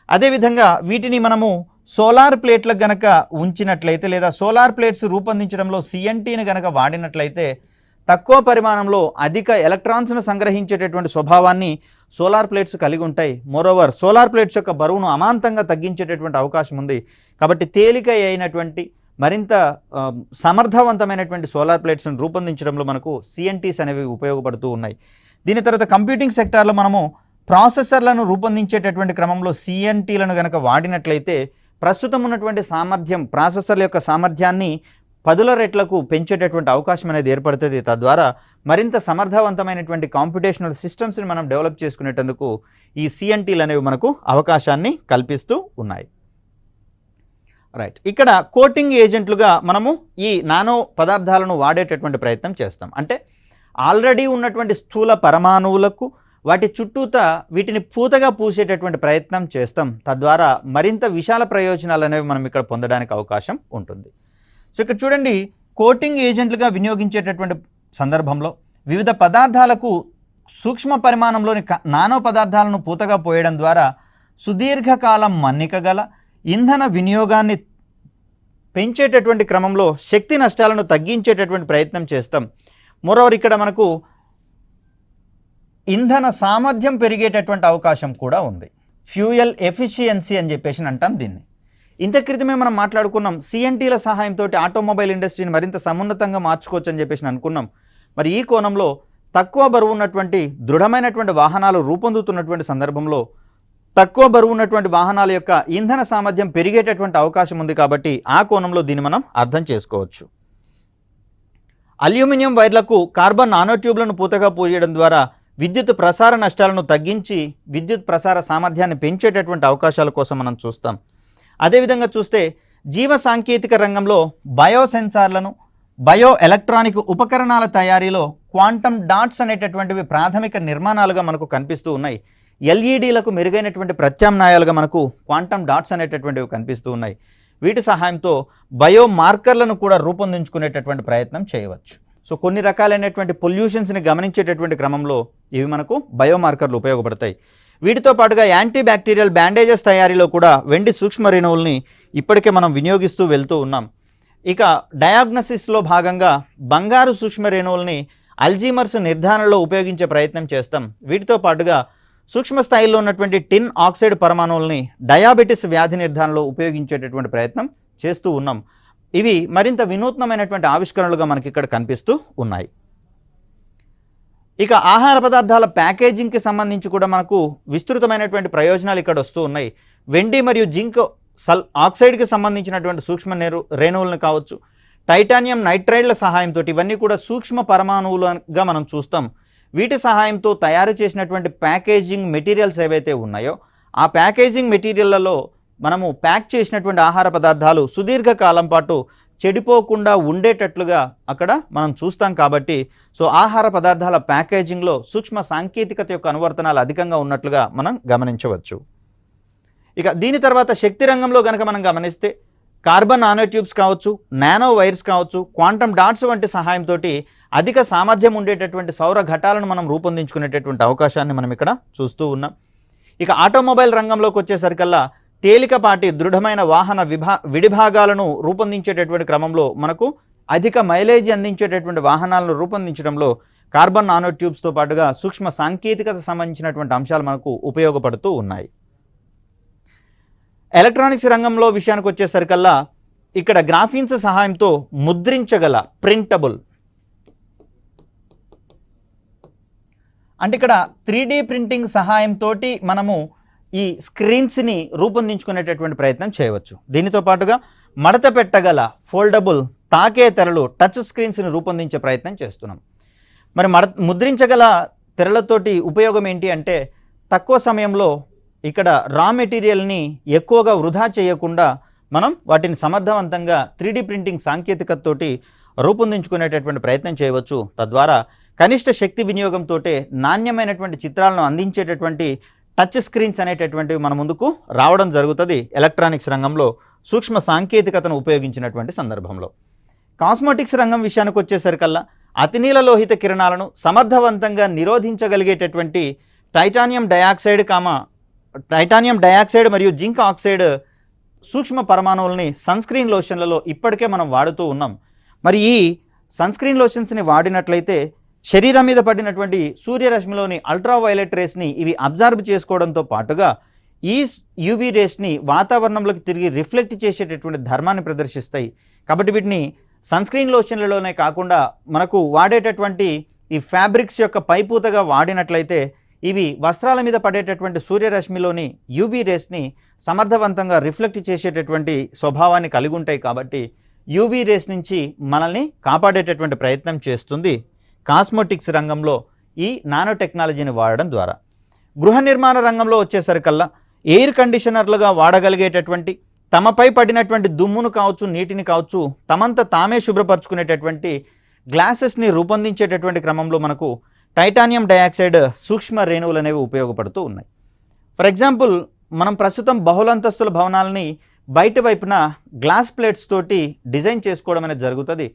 అదేవిధంగా వీటిని మనము సోలార్ ప్లేట్లకు గనక ఉంచినట్లయితే లేదా సోలార్ ప్లేట్స్ రూపొందించడంలో CNTని గనక వాడినట్లయితే తక్కువ పరిమాణంలో అధిక ఎలక్ట్రాన్స్ను సంగ్రహించేటటువంటి స్వభావాన్ని సోలార్ ప్లేట్స్ కలిగి ఉంటాయి. మోరోవర్ సోలార్ ప్లేట్స్ యొక్క బరువును అమాంతంగా తగ్గించేటటువంటి అవకాశం ఉంది. కాబట్టి తేలిక అయినటువంటి మరింత సమర్థవంతమైనటువంటి సోలార్ ప్లేట్స్ను రూపొందించడంలో మనకు CNTs అనేవి ఉపయోగపడుతూ ఉన్నాయి. దీని తర్వాత కంప్యూటింగ్ సెక్టార్లో మనము ప్రాసెసర్లను రూపొందించేటటువంటి క్రమంలో CNTలను కనుక వాడినట్లయితే ప్రస్తుతం ఉన్నటువంటి సామర్థ్యం, ప్రాసెసర్ల యొక్క సామర్థ్యాన్ని 10 రెట్లకు పెంచేటటువంటి అవకాశం అనేది ఏర్పడుతుంది. తద్వారా మరింత సమర్థవంతమైనటువంటి కాంప్యూటేషనల్ సిస్టమ్స్ని మనం డెవలప్ చేసుకునేటందుకు ఈ CNTలు అనేవి మనకు అవకాశాన్ని కల్పిస్తూ ఉన్నాయి. రైట్, ఇక్కడ కోటింగ్ ఏజెంట్లుగా మనము ఈ నానో పదార్థాలను వాడేటటువంటి ప్రయత్నం చేస్తాం. అంటే ఆల్రెడీ ఉన్నటువంటి స్థూల పరమాణువులకు వాటి చుట్టూత వీటిని పూతగా పూసేటటువంటి ప్రయత్నం చేస్తాం. తద్వారా మరింత విశాల ప్రయోజనాలు అనేవి మనం ఇక్కడ పొందడానికి అవకాశం ఉంటుంది. సో ఇక్కడ చూడండి, కోటింగ్ ఏజెంట్లుగా వినియోగించేటటువంటి సందర్భంలో వివిధ పదార్థాలకు సూక్ష్మ పరిమాణంలోని నానో పదార్థాలను పూతగా పోయడం ద్వారా సుదీర్ఘకాలం మన్నిక గల ఇంధన వినియోగాన్ని పెంచేటటువంటి క్రమంలో శక్తి నష్టాలను తగ్గించేటటువంటి ప్రయత్నం చేస్తాం. మరోవర్ ఇక్కడ మనకు ఇంధన సామర్థ్యం పెరిగేటటువంటి అవకాశం కూడా ఉంది. ఫ్యూయల్ ఎఫిషియన్సీ అని చెప్పేసి అంటాం దీన్ని. ఇంత క్రితమే మనం మాట్లాడుకున్నాం CNTల సహాయంతో ఆటోమొబైల్ ఇండస్ట్రీని మరింత సమున్నతంగా మార్చుకోవచ్చు అని చెప్పేసి అనుకున్నాం. మరి ఈ కోణంలో తక్కువ బరువు ఉన్నటువంటి దృఢమైనటువంటి వాహనాలు రూపొందుతున్నటువంటి సందర్భంలో తక్కువ బరువు ఉన్నటువంటి వాహనాల యొక్క ఇంధన సామర్థ్యం పెరిగేటటువంటి అవకాశం ఉంది. కాబట్టి ఆ కోణంలో దీన్ని మనం అర్థం చేసుకోవచ్చు. అల్యూమినియం వైర్లకు కార్బన్ నానో ట్యూబ్లను పూతగా పూయడం ద్వారా విద్యుత్ ప్రసార నష్టాలను తగ్గించి విద్యుత్ ప్రసార సామర్థ్యాన్ని పెంచేటటువంటి అవకాశాల కోసం మనం చూస్తాం. అదేవిధంగా చూస్తే జీవ సాంకేతిక రంగంలో బయోసెన్సార్లను, బయో ఎలక్ట్రానిక్ ఉపకరణాల తయారీలో క్వాంటమ్ డాట్స్ అనేటటువంటివి ప్రాథమిక నిర్మాణాలుగా మనకు కనిపిస్తూ ఉన్నాయి. LEDలకు మెరుగైనటువంటి ప్రత్యామ్నాయాలుగా మనకు క్వాంటమ్ డాట్స్ అనేటటువంటివి కనిపిస్తూ ఉన్నాయి. వీటి సహాయంతో బయో మార్కర్లను కూడా రూపొందించుకునేటటువంటి ప్రయత్నం చేయవచ్చు. సో కొన్ని రకాలైనటువంటి పొల్యూషన్స్ని గమనించేటటువంటి క్రమంలో ఇవి మనకు బయో మార్కర్లు ఉపయోగపడతాయి. వీటితో పాటుగా యాంటీ బ్యాక్టీరియల్ బ్యాండేజెస్ తయారీలో కూడా వెండి సూక్ష్మ రేణువుల్ని ఇప్పటికే మనం వినియోగిస్తూ వెళ్తూ ఉన్నాం. ఇక డయాగ్నసిస్లో భాగంగా బంగారు సూక్ష్మ రేణువుల్ని అల్జీమర్స్ నిర్ధారణలో ఉపయోగించే ప్రయత్నం చేస్తాం. వీటితో పాటుగా సూక్ష్మ స్థాయిలో ఉన్నటువంటి టిన్ ఆక్సైడ్ పరమాణువుల్ని డయాబెటిస్ వ్యాధి నిర్ధారణలో ఉపయోగించేటటువంటి ప్రయత్నం చేస్తూ ఉన్నాం. ఇవి మరింత వినూత్నమైనటువంటి ఆవిష్కరణలుగా మనకి ఇక్కడ కనిపిస్తూ ఉన్నాయి. ఇక ఆహార పదార్థాల ప్యాకేజింగ్కి సంబంధించి కూడా మనకు విస్తృతమైనటువంటి ప్రయోజనాలు ఇక్కడ వస్తూ ఉన్నాయి. వెండి మరియు జింక్ ఆక్సైడ్కి సంబంధించినటువంటి సూక్ష్మ రేణువులను కావచ్చు, టైటానియం నైట్రైడ్ల సహాయంతో ఇవన్నీ కూడా సూక్ష్మ పరమాణువులుగా మనం చూస్తాం. వీటి సహాయంతో తయారు చేసినటువంటి ప్యాకేజింగ్ మెటీరియల్స్ ఏవైతే ఉన్నాయో ఆ ప్యాకేజింగ్ మెటీరియల్లలో మనము ప్యాక్ చేసినటువంటి ఆహార పదార్థాలు సుదీర్ఘ కాలం పాటు చెడిపోకుండా ఉండేటట్లుగా అక్కడ మనం చూస్తాం కాబట్టి సో ఆహార పదార్థాల ప్యాకేజింగ్లో సూక్ష్మ సాంకేతికత యొక్క అనువర్తనాలు అధికంగా ఉన్నట్లుగా మనం గమనించవచ్చు. ఇక దీని తర్వాత శక్తి రంగంలో కనుక మనం గమనిస్తే కార్బన్ నానో ట్యూబ్స్ కావచ్చు, నానో వైర్స్ కావచ్చు, క్వాంటమ్ డాట్స్ వంటి సహాయంతో అధిక సామర్థ్యం ఉండేటటువంటి సౌర ఘటాలను మనం రూపొందించుకునేటటువంటి అవకాశాన్ని మనం ఇక్కడ చూస్తూ ఉన్నాం. ఇక ఆటోమొబైల్ రంగంలోకి వచ్చేసరికల్లా తేలికపాటి దృఢమైన వాహన విడిభాగాలను రూపొందించేటటువంటి క్రమంలో మనకు అధిక మైలేజీ అందించేటటువంటి వాహనాలను రూపొందించడంలో కార్బన్ నానో ట్యూబ్స్తో పాటుగా సూక్ష్మ సాంకేతికత సంబంధించినటువంటి అంశాలు మనకు ఉపయోగపడుతూ ఉన్నాయి. ఎలక్ట్రానిక్స్ రంగంలో విషయానికి వచ్చేసరికల్లా ఇక్కడ గ్రాఫిన్స్ సహాయంతో ముద్రించగల ప్రింటబుల్ అంటే ఇక్కడ 3D ప్రింటింగ్ సహాయంతో మనము ఈ స్క్రీన్స్ని రూపొందించుకునేటటువంటి ప్రయత్నం చేయవచ్చు. దీనితో పాటుగా మడత పెట్టగల ఫోల్డబుల్ తాకే తెరలు టచ్ స్క్రీన్స్ని రూపొందించే ప్రయత్నం చేస్తున్నాం. మరి ముద్రించగల తెరలతోటి ఉపయోగం ఏంటి అంటే తక్కువ సమయంలో ఇక్కడ రా మెటీరియల్ని ఎక్కువగా వృధా చేయకుండా మనం వాటిని సమర్థవంతంగా 3D ప్రింటింగ్ సాంకేతికతతోటి రూపొందించుకునేటటువంటి ప్రయత్నం చేయవచ్చు. తద్వారా కనిష్ట శక్తి వినియోగంతో నాణ్యమైనటువంటి చిత్రాలను అందించేటటువంటి టచ్ స్క్రీన్స్ అనేటటువంటివి మన ముందుకు రావడం జరుగుతుంది ఎలక్ట్రానిక్స్ రంగంలో సూక్ష్మ సాంకేతికతను ఉపయోగించినటువంటి సందర్భంలో. కాస్మెటిక్స్ రంగం విషయానికి వచ్చేసరికల్లా అతినీల లోహిత కిరణాలను సమర్థవంతంగా నిరోధించగలిగేటటువంటి టైటానియం డయాక్సైడ్ మరియు జింక్ ఆక్సైడ్ సూక్ష్మ పరమాణువుల్ని సన్స్క్రీన్ లోషన్లలో ఇప్పటికే మనం వాడుతూ ఉన్నాం. మరి ఈ సన్స్క్రీన్ లోషన్స్ని వాడినట్లయితే శరీరం మీద పడినటువంటి సూర్యరశ్మిలోని అల్ట్రావైలెట్ రేస్ని ఇవి అబ్జర్వ్ చేసుకోవడంతో పాటుగా ఈ యూవీ రేస్ని వాతావరణంలోకి తిరిగి రిఫ్లెక్ట్ చేసేటటువంటి ధర్మాన్ని ప్రదర్శిస్తాయి. కాబట్టి వీటిని సన్స్క్రీన్ లోషన్లలోనే కాకుండా మనకు వాడేటటువంటి ఈ ఫ్యాబ్రిక్స్ యొక్క పైపూతగా వాడినట్లయితే ఇవి వస్త్రాల మీద పడేటటువంటి సూర్యరశ్మిలోని యూవీ రేస్ని సమర్థవంతంగా రిఫ్లెక్ట్ చేసేటటువంటి స్వభావాన్ని కలిగి ఉంటాయి. కాబట్టి యూవీ రేస్ నుంచి మనల్ని కాపాడేటటువంటి ప్రయత్నం చేస్తుంది కాస్మెటిక్స్ రంగంలో ఈ నానో టెక్నాలజీని వాడడం ద్వారా. గృహ నిర్మాణ రంగంలో వచ్చేసరికల్లా ఎయిర్ కండిషనర్లుగా వాడగలిగేటటువంటి తమపై పడినటువంటి దుమ్మును కావచ్చు, నీటిని కావచ్చు తమంత తామే శుభ్రపరచుకునేటటువంటి గ్లాసెస్ని రూపొందించేటటువంటి క్రమంలో మనకు టైటానియం డయాక్సైడ్ సూక్ష్మ రేణువులు అనేవి ఉపయోగపడుతూ ఉన్నాయి. ఫర్ ఎగ్జాంపుల్ మనం ప్రస్తుతం బహుళంతస్తుల భవనాలని బయట వైపున గ్లాస్ ప్లేట్స్ తోటి డిజైన్ చేసుకోవడం అనేది జరుగుతుంది.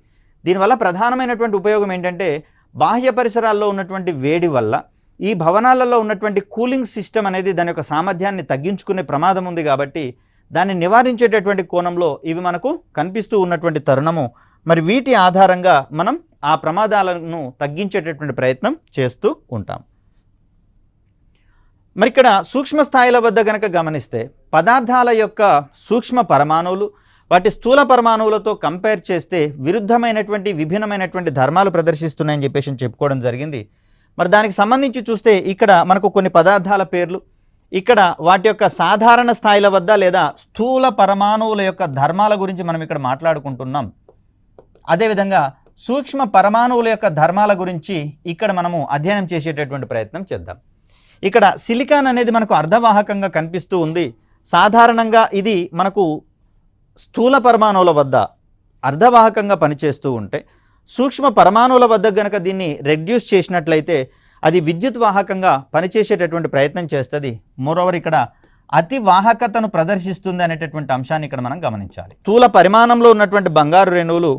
దీనివల్ల ప్రధానమైనటువంటి ఉపయోగం ఏంటంటే బాహ్య పరిసరాల్లో ఉన్నటువంటి వేడి వల్ల ఈ భవనాలలో ఉన్నటువంటి కూలింగ్ సిస్టమ్ అనేది దాని యొక్క సామర్థ్యాన్ని తగ్గించుకునే ప్రమాదం ఉంది. కాబట్టి దాన్ని నివారించేటటువంటి కోణంలో ఇవి మనకు కనిపిస్తూ ఉన్నటువంటి తరుణము. మరి వీటి ఆధారంగా మనం ఆ ప్రమాదాలను తగ్గించేటటువంటి ప్రయత్నం చేస్తూ ఉంటాం. మరి ఇక్కడ సూక్ష్మ స్థాయిల వద్ద కనుక గమనిస్తే పదార్థాల యొక్క సూక్ష్మ పరమాణువులు వాటి స్థూల పరమాణువులతో కంపేర్ చేస్తే విరుద్ధమైనటువంటి విభిన్నమైనటువంటి ధర్మాలు ప్రదర్శిస్తున్నాయని చెప్పేసి చెప్పుకోవడం జరిగింది. మరి దానికి సంబంధించి చూస్తే ఇక్కడ మనకు కొన్ని పదార్థాల పేర్లు, ఇక్కడ వాటి యొక్క సాధారణ స్థాయిల వద్ద లేదా స్థూల పరమాణువుల యొక్క ధర్మాల గురించి మనం ఇక్కడ మాట్లాడుకుంటున్నాం. అదేవిధంగా సూక్ష్మ పరమాణువుల యొక్క ధర్మాల గురించి ఇక్కడ మనము అధ్యయనం చేసేటటువంటి ప్రయత్నం చేద్దాం. ఇక్కడ సిలికాన్ అనేది మనకు అర్ధవాహకంగా కనిపిస్తూ ఉంది. సాధారణంగా ఇది మనకు స్థూల పరమాణువుల వద్ద అర్ధవాహకంగా పనిచేస్తూ ఉంటే సూక్ష్మ పరమాణువుల వద్ద కనుక దీన్ని రెడ్యూస్ చేసినట్లయితే అది విద్యుత్ వాహకంగా పనిచేసేటటువంటి ప్రయత్నం చేస్తుంది. మోరోవర్ ఇక్కడ అతి వాహకతను ప్రదర్శిస్తుంది అనేటటువంటి అంశాన్ని ఇక్కడ మనం గమనించాలి. స్థూల పరిమాణంలో ఉన్నటువంటి బంగారు రేణువులు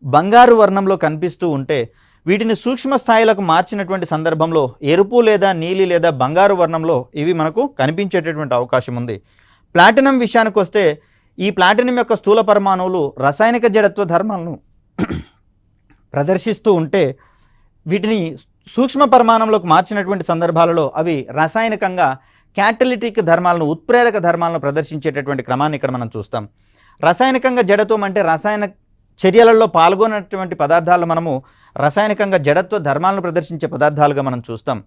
బంగారు వర్ణంలో కనిపిస్తూ ఉంటే వీటిని సూక్ష్మ స్థాయిలకు మార్చినటువంటి సందర్భంలో ఎరుపు లేదా నీలి లేదా బంగారు వర్ణంలో ఇవి మనకు కనిపించేటటువంటి అవకాశం ఉంది. ప్లాటినం విషయానికి వస్తే ఈ ప్లాటినం యొక్క స్థూల పరమాణువులు రసాయనిక జడత్వ ధర్మాలను ప్రదర్శిస్తూ ఉంటే వీటిని సూక్ష్మ పరిమాణంలోకి మార్చినటువంటి సందర్భాలలో అవి రసాయనికంగా క్యాటలిటిక్ ధర్మాలను, ఉత్ప్రేరక ధర్మాలను ప్రదర్శించేటటువంటి క్రమాన్ని ఇక్కడ మనం చూస్తాం. రసాయనికంగా జడత్వం అంటే రసాయన చర్యలలో పాల్గొన్నటువంటి పదార్థాలు మనము రసాయనికంగా జడత్వ ధర్మాలను ప్రదర్శించే పదార్థాలుగా మనం చూస్తాం.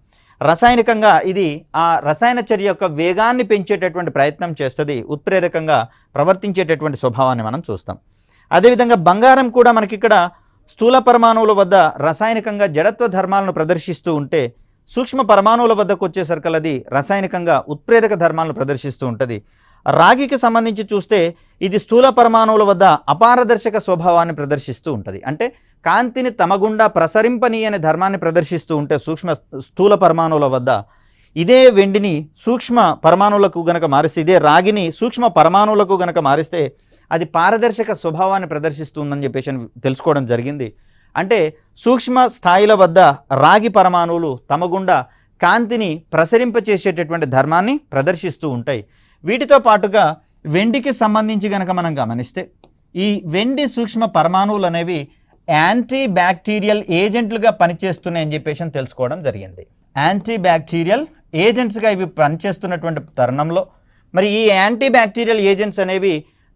రసాయనికంగా ఇది ఆ రసాయన చర్య యొక్క వేగాన్ని పెంచేటటువంటి ప్రయత్నం చేస్తుంది, ఉత్ప్రేరకంగా ప్రవర్తించేటటువంటి స్వభావాన్ని మనం చూస్తాం. అదేవిధంగా బంగారం కూడా మనకి ఇక్కడ స్థూల పరమాణువుల వద్ద రసాయనికంగా జడత్వ ధర్మాలను ప్రదర్శిస్తూ ఉంటే సూక్ష్మ పరమాణువుల వద్దకు వచ్చేసరికి అది రసాయనికంగా ఉత్ప్రేరక ధర్మాలను ప్రదర్శిస్తూ ఉంటుంది. రాగికి సంబంధించి చూస్తే ఇది స్థూల పరమాణువుల వద్ద అపారదర్శక స్వభావాన్ని ప్రదర్శిస్తూ ఉంటుంది. అంటే కాంతిని తమ గుండా ప్రసరింపనీయని ధర్మాన్ని ప్రదర్శిస్తూ ఉంటే స్థూల పరమాణువుల వద్ద ఇదే వెండిని సూక్ష్మ పరమాణువులకు గనక మారిస్తే, ఇదే రాగిని సూక్ష్మ పరమాణువులకు గనక మారిస్తే అది పారదర్శక స్వభావాన్ని ప్రదర్శిస్తుందని చెప్పేసి తెలుసుకోవడం జరిగింది. అంటే సూక్ష్మ స్థాయిల వద్ద రాగి పరమాణువులు తమ గుండా కాంతిని ప్రసరింపచేసేటటువంటి ధర్మాన్ని ప్రదర్శిస్తూ ఉంటాయి. వీటితో పాటుగా వెండికి సంబంధించి గనక మనం గమనిస్తే ఈ వెండి సూక్ష్మ పరమాణువులు అనేవి యాంటీ బ్యాక్టీరియల్ ఏజెంట్లుగా పనిచేస్తున్నాయని చెప్పేసి తెలుసుకోవడం జరిగింది. యాంటీ బ్యాక్టీరియల్ ఏజెంట్స్గా ఇవి పనిచేస్తున్నటువంటి తరుణంలో మరి ఈ యాంటీ బ్యాక్టీరియల్ ఏజెంట్స్ అనేవి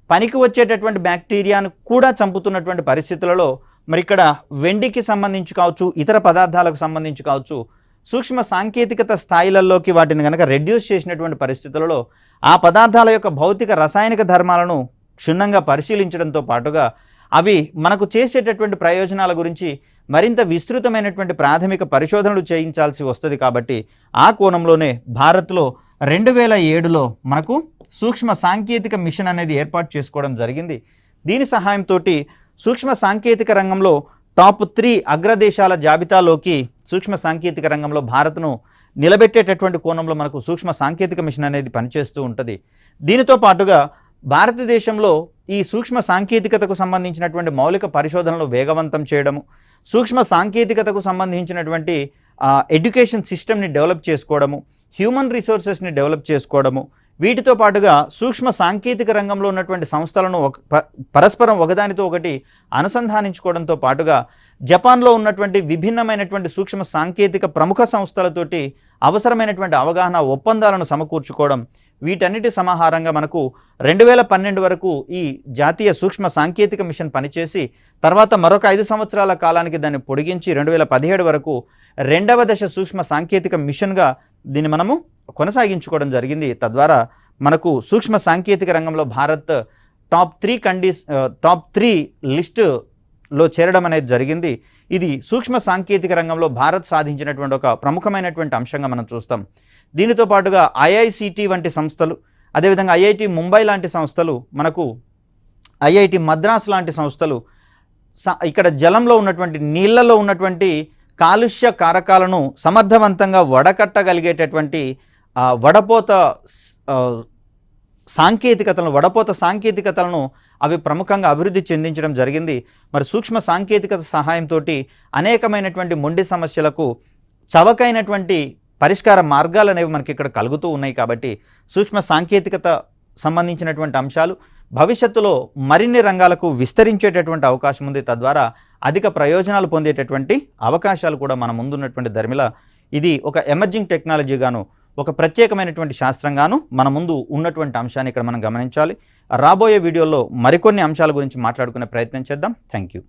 పనికి వచ్చేటటువంటి బ్యాక్టీరియాను కూడా చంపుతున్నటువంటి పరిస్థితులలో మరి ఇక్కడ వెండికి సంబంధించి కావచ్చు, ఇతర పదార్థాలకు సంబంధించి కావచ్చు, సూక్ష్మ సాంకేతికత స్థాయిలలోకి వాటిని కనుక రెడ్యూస్ చేసినటువంటి పరిస్థితులలో ఆ పదార్థాల యొక్క భౌతిక రసాయనిక ధర్మాలను క్షుణ్ణంగా పరిశీలించడంతో పాటుగా అవి మనకు చేసేటటువంటి ప్రయోజనాల గురించి మరింత విస్తృతమైనటువంటి ప్రాథమిక పరిశోధనలు చేయించాల్సి వస్తుంది. కాబట్టి ఆ కోణంలోనే భారత్లో 2007లో మనకు సూక్ష్మ సాంకేతిక మిషన్ అనేది ఏర్పాటు చేసుకోవడం జరిగింది. దీని సహాయంతో సూక్ష్మ సాంకేతిక రంగంలో టాప్ 3 అగ్రదేశాల జాబితాలోకి సూక్ష్మ సాంకేతిక రంగంలో భారత్ను నిలబెట్టేటటువంటి కోణంలో మనకు సూక్ష్మ సాంకేతిక మిషన్ అనేది పనిచేస్తూ ఉంటుంది. దీనితో పాటుగా భారతదేశంలో ఈ సూక్ష్మ సాంకేతికతకు సంబంధించినటువంటి మౌలిక పరిశోధనలు వేగవంతం చేయడము, సూక్ష్మ సాంకేతికతకు సంబంధించినటువంటి ఎడ్యుకేషన్ సిస్టమ్ని డెవలప్ చేసుకోవడము, హ్యూమన్ రిసోర్సెస్ని డెవలప్ చేసుకోవడము, వీటితో పాటుగా సూక్ష్మ సాంకేతిక రంగంలో ఉన్నటువంటి సంస్థలను పరస్పరం ఒకదానితో ఒకటి అనుసంధానించుకోవడంతో పాటుగా జపాన్లో ఉన్నటువంటి విభిన్నమైనటువంటి సూక్ష్మ సాంకేతిక ప్రముఖ సంస్థలతోటి అవసరమైనటువంటి అవగాహన ఒప్పందాలను సమకూర్చుకోవడం, వీటన్నిటి సమాహారంగా మనకు 2012 వరకు ఈ జాతీయ సూక్ష్మ సాంకేతిక మిషన్ పనిచేసి తర్వాత మరొక 5 సంవత్సరాల కాలానికి దాన్ని పొడిగించి 2017 వరకు 2వ దశ సూక్ష్మ సాంకేతిక మిషన్గా దీన్ని మనము కొనసాగించుకోవడం జరిగింది. తద్వారా మనకు సూక్ష్మ సాంకేతిక రంగంలో భారత్ టాప్ 3 లిస్టులో చేరడం అనేది జరిగింది. ఇది సూక్ష్మ సాంకేతిక రంగంలో భారత్ సాధించినటువంటి ఒక ప్రముఖమైనటువంటి అంశంగా మనం చూస్తాం. దీనితో పాటుగా ఐఐసిటి వంటి సంస్థలు, అదేవిధంగా ఐఐటి ముంబై లాంటి సంస్థలు, మనకు ఐఐటి మద్రాస్ లాంటి సంస్థలు ఇక్కడ జలంలో ఉన్నటువంటి నీళ్లలో ఉన్నటువంటి కాలుష్య కారకాలను సమర్థవంతంగా వడకట్టగలిగేటటువంటి వడపోత సాంకేతికతలను అవి ప్రముఖంగా అభివృద్ధి చెందించడం జరిగింది. మరి సూక్ష్మ సాంకేతికత సహాయంతో అనేకమైనటువంటి మొండి సమస్యలకు చవకైనటువంటి పరిష్కార మార్గాలు అనేవి మనకి ఇక్కడ కలుగుతూ ఉన్నాయి. కాబట్టి సూక్ష్మ సాంకేతికత సంబంధించినటువంటి అంశాలు భవిష్యత్తులో మరిన్ని రంగాలకు విస్తరించేటటువంటి అవకాశం ఉంది. తద్వారా అధిక ప్రయోజనాలు పొందేటటువంటి అవకాశాలు కూడా మన ముందున్నటువంటి ధర్మిల ఇది ఒక ఎమర్జింగ్ టెక్నాలజీగాను, ఒక ప్రత్యేకమైనటువంటి శాస్త్రంగాను మన ముందు ఉన్నటువంటి అంశాన్ని ఇక్కడ మనం గమనించాలి. రాబోయే వీడియోలో మరికొన్ని అంశాల గురించి మాట్లాడుకునే ప్రయత్నం చేద్దాం. Thank you.